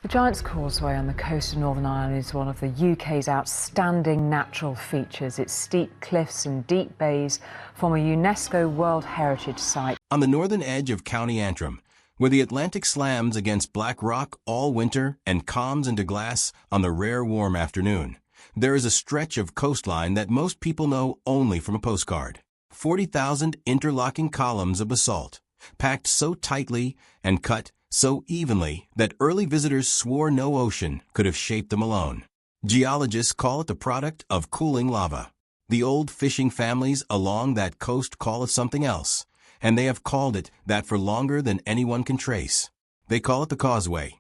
The Giant's Causeway on the coast of Northern Ireland is one of the UK's outstanding natural features. Its steep cliffs and deep bays form a UNESCO World Heritage Site. On the northern edge of County Antrim, where the Atlantic slams against black rock all winter and calms into glass on the rare warm afternoon, there is a stretch of coastline that most people know only from a postcard. 40,000 interlocking columns of basalt, packed so tightly and cut so evenly that early visitors swore no ocean could have shaped them alone. Geologists call it the product of cooling lava. The old fishing families along that coast call it something else, and they have called it that for longer than anyone can trace. They call it the causeway,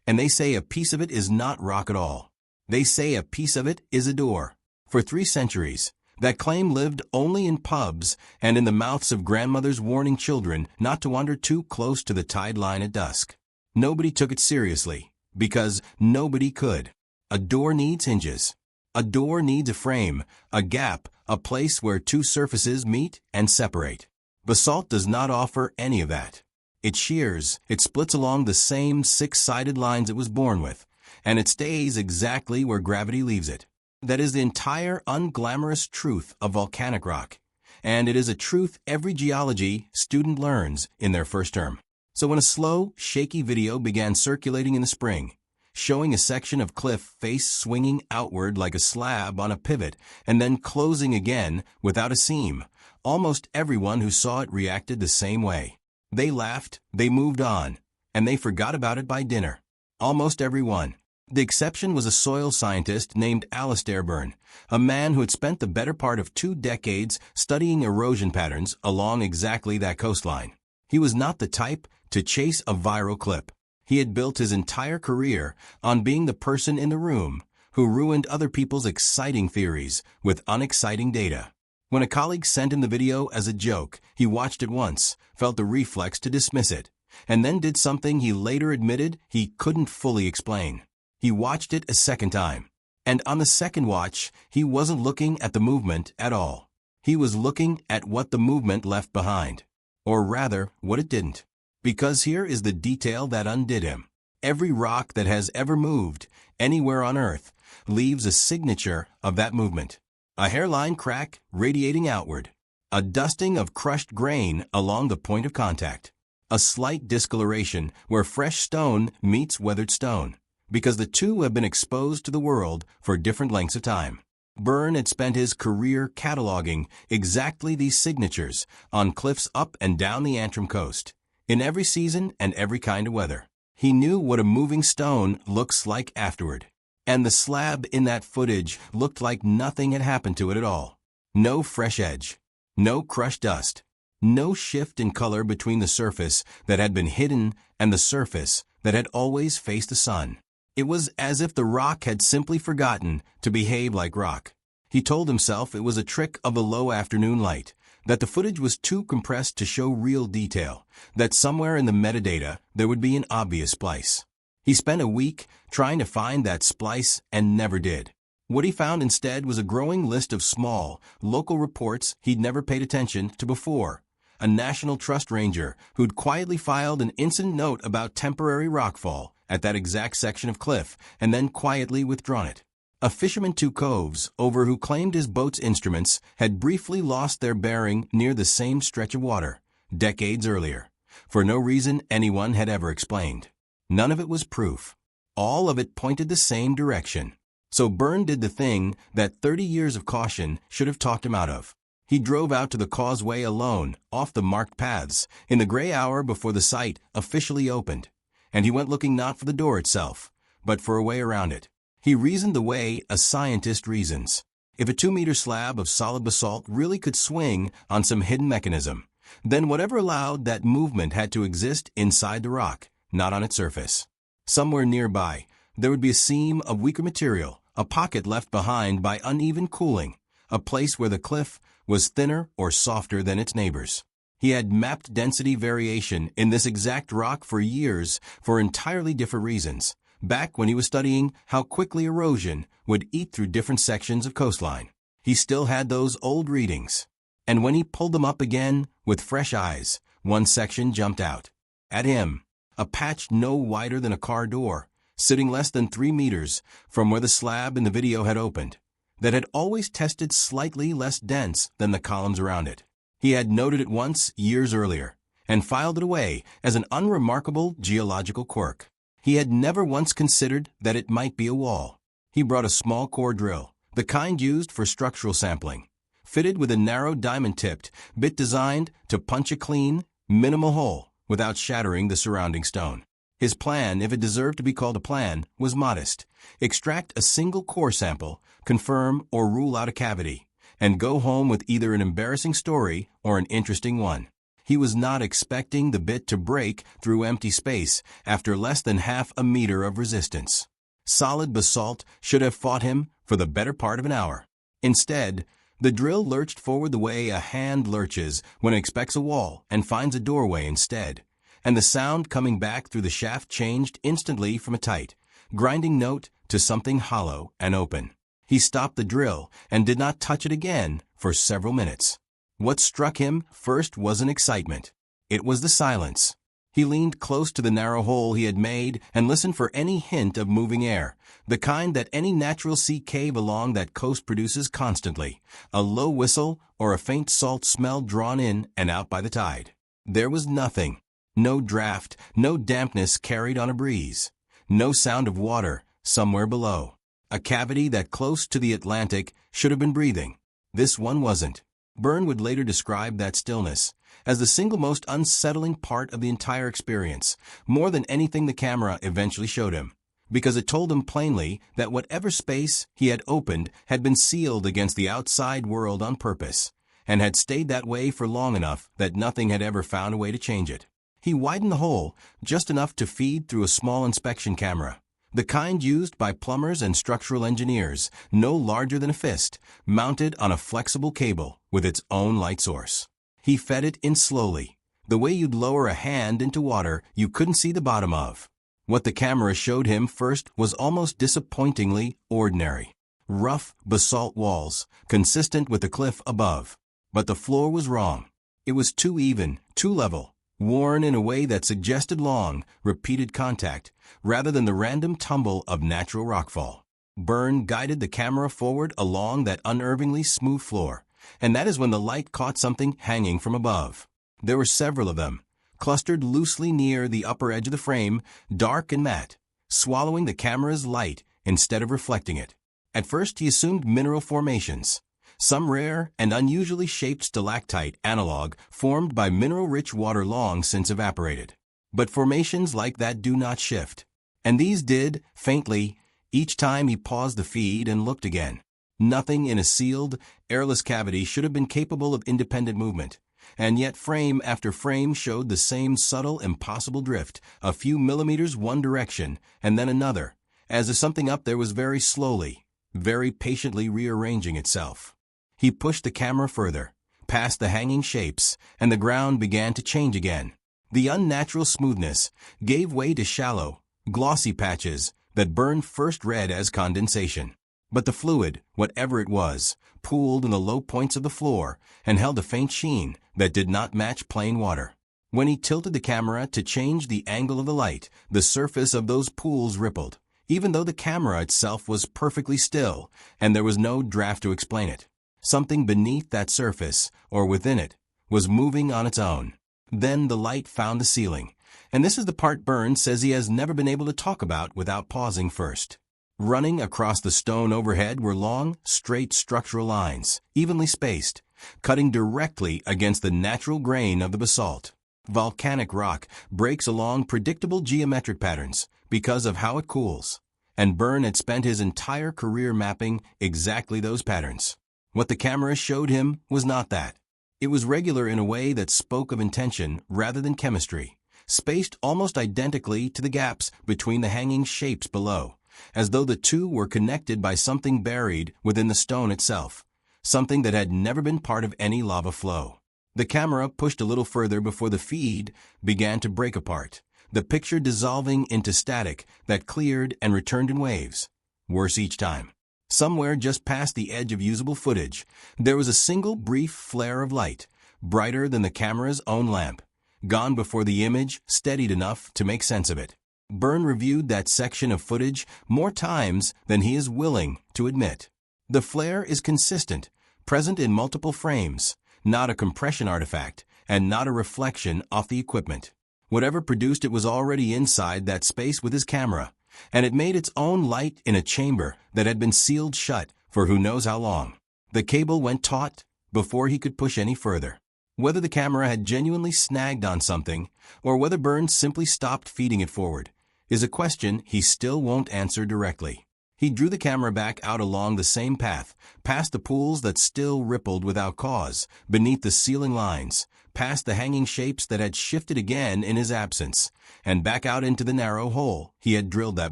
and they say a piece of it is not rock at all. They say a piece of it is a door. For 3 centuries, that claim lived only in pubs and in the mouths of grandmothers warning children not to wander too close to the tide line at dusk. Nobody took it seriously, because nobody could. A door needs hinges. A door needs a frame, a gap, a place where 2 surfaces meet and separate. Basalt does not offer any of that. It shears, it splits along the same 6-sided lines it was born with, and it stays exactly where gravity leaves it. That is the entire unglamorous truth of volcanic rock, and it is a truth every geology student learns in their first term. So when a slow, shaky video began circulating in the spring, showing a section of cliff face swinging outward like a slab on a pivot and then closing again without a seam, almost everyone who saw it reacted the same way. They laughed, they moved on, and they forgot about it by dinner. Almost everyone. The exception was a soil scientist named Alistair Byrne, a man who had spent the better part of 2 decades studying erosion patterns along exactly that coastline. He was not the type to chase a viral clip. He had built his entire career on being the person in the room who ruined other people's exciting theories with unexciting data. When a colleague sent him the video as a joke, he watched it once, felt the reflex to dismiss it, and then did something he later admitted he couldn't fully explain. He watched it a second time, and on the second watch, he wasn't looking at the movement at all. He was looking at what the movement left behind, or rather, what it didn't. Because here is the detail that undid him. Every rock that has ever moved, anywhere on Earth, leaves a signature of that movement. A hairline crack radiating outward. A dusting of crushed grain along the point of contact. A slight discoloration where fresh stone meets weathered stone, because the 2 have been exposed to the world for different lengths of time. Byrne had spent his career cataloging exactly these signatures on cliffs up and down the Antrim coast, in every season and every kind of weather. He knew what a moving stone looks like afterward, and the slab in that footage looked like nothing had happened to it at all. No fresh edge, no crushed dust, no shift in color between the surface that had been hidden and the surface that had always faced the sun. It was as if the rock had simply forgotten to behave like rock. He told himself it was a trick of the low afternoon light, that the footage was too compressed to show real detail, that somewhere in the metadata there would be an obvious splice. He spent a week trying to find that splice and never did. What he found instead was a growing list of small, local reports he'd never paid attention to before. A National Trust ranger who'd quietly filed an incident note about temporary rockfall at that exact section of cliff, and then quietly withdrawn it. A fisherman 2 coves over who claimed his boat's instruments had briefly lost their bearing near the same stretch of water, decades earlier, for no reason anyone had ever explained. None of it was proof. All of it pointed the same direction. So Byrne did the thing that 30 years of caution should have talked him out of. He drove out to the causeway alone, off the marked paths, in the gray hour before the site officially opened. And he went looking not for the door itself, but for a way around it. He reasoned the way a scientist reasons. If a 2-meter slab of solid basalt really could swing on some hidden mechanism, then whatever allowed that movement had to exist inside the rock, not on its surface. Somewhere nearby, there would be a seam of weaker material, a pocket left behind by uneven cooling, a place where the cliff was thinner or softer than its neighbors. He had mapped density variation in this exact rock for years for entirely different reasons, back when he was studying how quickly erosion would eat through different sections of coastline. He still had those old readings. And when he pulled them up again with fresh eyes, one section jumped out at him, a patch no wider than a car door, sitting less than 3 meters from where the slab in the video had opened, that had always tested slightly less dense than the columns around it. He had noted it once years earlier and filed it away as an unremarkable geological quirk. He had never once considered that it might be a wall. He brought a small core drill, the kind used for structural sampling, fitted with a narrow diamond-tipped bit designed to punch a clean, minimal hole without shattering the surrounding stone. His plan, if it deserved to be called a plan, was modest. Extract a single core sample, confirm or rule out a cavity, and go home with either an embarrassing story or an interesting one. He was not expecting the bit to break through empty space after less than half a meter of resistance. Solid basalt should have fought him for the better part of an hour. Instead, the drill lurched forward the way a hand lurches when it expects a wall and finds a doorway instead, and the sound coming back through the shaft changed instantly from a tight, grinding note to something hollow and open. He stopped the drill and did not touch it again for several minutes. What struck him first wasn't excitement. It was the silence. He leaned close to the narrow hole he had made and listened for any hint of moving air, the kind that any natural sea cave along that coast produces constantly, a low whistle or a faint salt smell drawn in and out by the tide. There was nothing. No draft, no dampness carried on a breeze. No sound of water somewhere below. A cavity that close to the Atlantic should have been breathing. This one wasn't. Byrne would later describe that stillness as the single most unsettling part of the entire experience, more than anything the camera eventually showed him, because it told him plainly that whatever space he had opened had been sealed against the outside world on purpose, and had stayed that way for long enough that nothing had ever found a way to change it. He widened the hole just enough to feed through a small inspection camera, the kind used by plumbers and structural engineers, no larger than a fist, mounted on a flexible cable with its own light source. He fed it in slowly, the way you'd lower a hand into water you couldn't see the bottom of. What the camera showed him first was almost disappointingly ordinary. Rough basalt walls, consistent with the cliff above. But the floor was wrong. It was too even, too level, worn in a way that suggested long, repeated contact, rather than the random tumble of natural rockfall. Byrne guided the camera forward along that unnervingly smooth floor, and that is when the light caught something hanging from above. There were several of them, clustered loosely near the upper edge of the frame, dark and matte, swallowing the camera's light instead of reflecting it. At first he assumed mineral formations, some rare and unusually shaped stalactite analog formed by mineral-rich water long since evaporated. But formations like that do not shift, and these did, faintly, each time he paused the feed and looked again. Nothing in a sealed, airless cavity should have been capable of independent movement, and yet frame after frame showed the same subtle, impossible drift, a few millimeters one direction and then another, as if something up there was very slowly, very patiently rearranging itself. He pushed the camera further, past the hanging shapes, and the ground began to change again. The unnatural smoothness gave way to shallow, glossy patches that Byrne first read as condensation. But the fluid, whatever it was, pooled in the low points of the floor and held a faint sheen that did not match plain water. When he tilted the camera to change the angle of the light, the surface of those pools rippled, even though the camera itself was perfectly still and there was no draft to explain it. Something beneath that surface, or within it, was moving on its own. Then the light found the ceiling, and this is the part Byrne says he has never been able to talk about without pausing first. Running across the stone overhead were long, straight structural lines, evenly spaced, cutting directly against the natural grain of the basalt. Volcanic rock breaks along predictable geometric patterns because of how it cools, and Byrne had spent his entire career mapping exactly those patterns. What the camera showed him was not that. It was regular in a way that spoke of intention rather than chemistry, spaced almost identically to the gaps between the hanging shapes below, as though the two were connected by something buried within the stone itself, something that had never been part of any lava flow. The camera pushed a little further before the feed began to break apart, the picture dissolving into static that cleared and returned in waves, worse each time. Somewhere just past the edge of usable footage, there was a single brief flare of light, brighter than the camera's own lamp, gone before the image steadied enough to make sense of it. Byrne reviewed that section of footage more times than he is willing to admit. The flare is consistent, present in multiple frames, not a compression artifact, and not a reflection off the equipment. Whatever produced it was already inside that space with his camera, and it made its own light in a chamber that had been sealed shut for who knows how long. The cable went taut before he could push any further. Whether the camera had genuinely snagged on something, or whether Burns simply stopped feeding it forward, is a question he still won't answer directly. He drew the camera back out along the same path, past the pools that still rippled without cause, beneath the ceiling lines, past the hanging shapes that had shifted again in his absence, and back out into the narrow hole he had drilled that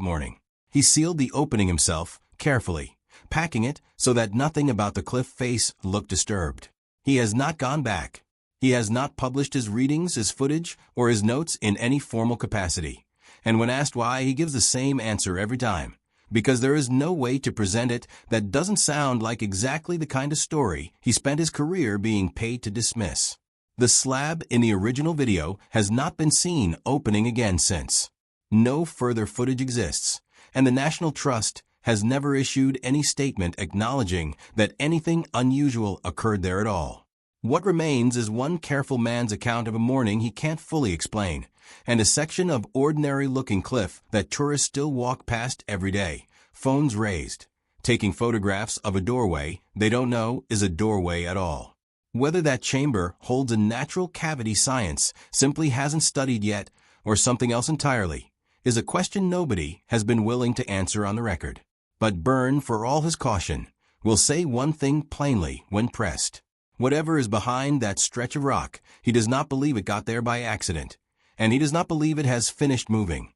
morning. He sealed the opening himself, carefully, packing it so that nothing about the cliff face looked disturbed. He has not gone back. He has not published his readings, his footage, or his notes in any formal capacity. And when asked why, he gives the same answer every time. Because there is no way to present it that doesn't sound like exactly the kind of story he spent his career being paid to dismiss. The slab in the original video has not been seen opening again since. No further footage exists, and the National Trust has never issued any statement acknowledging that anything unusual occurred there at all. What remains is one careful man's account of a morning he can't fully explain, and a section of ordinary-looking cliff that tourists still walk past every day, phones raised, taking photographs of a doorway they don't know is a doorway at all. Whether that chamber holds a natural cavity science simply hasn't studied yet, or something else entirely, is a question nobody has been willing to answer on the record. But Byrne, for all his caution, will say one thing plainly when pressed. Whatever is behind that stretch of rock, he does not believe it got there by accident, and he does not believe it has finished moving.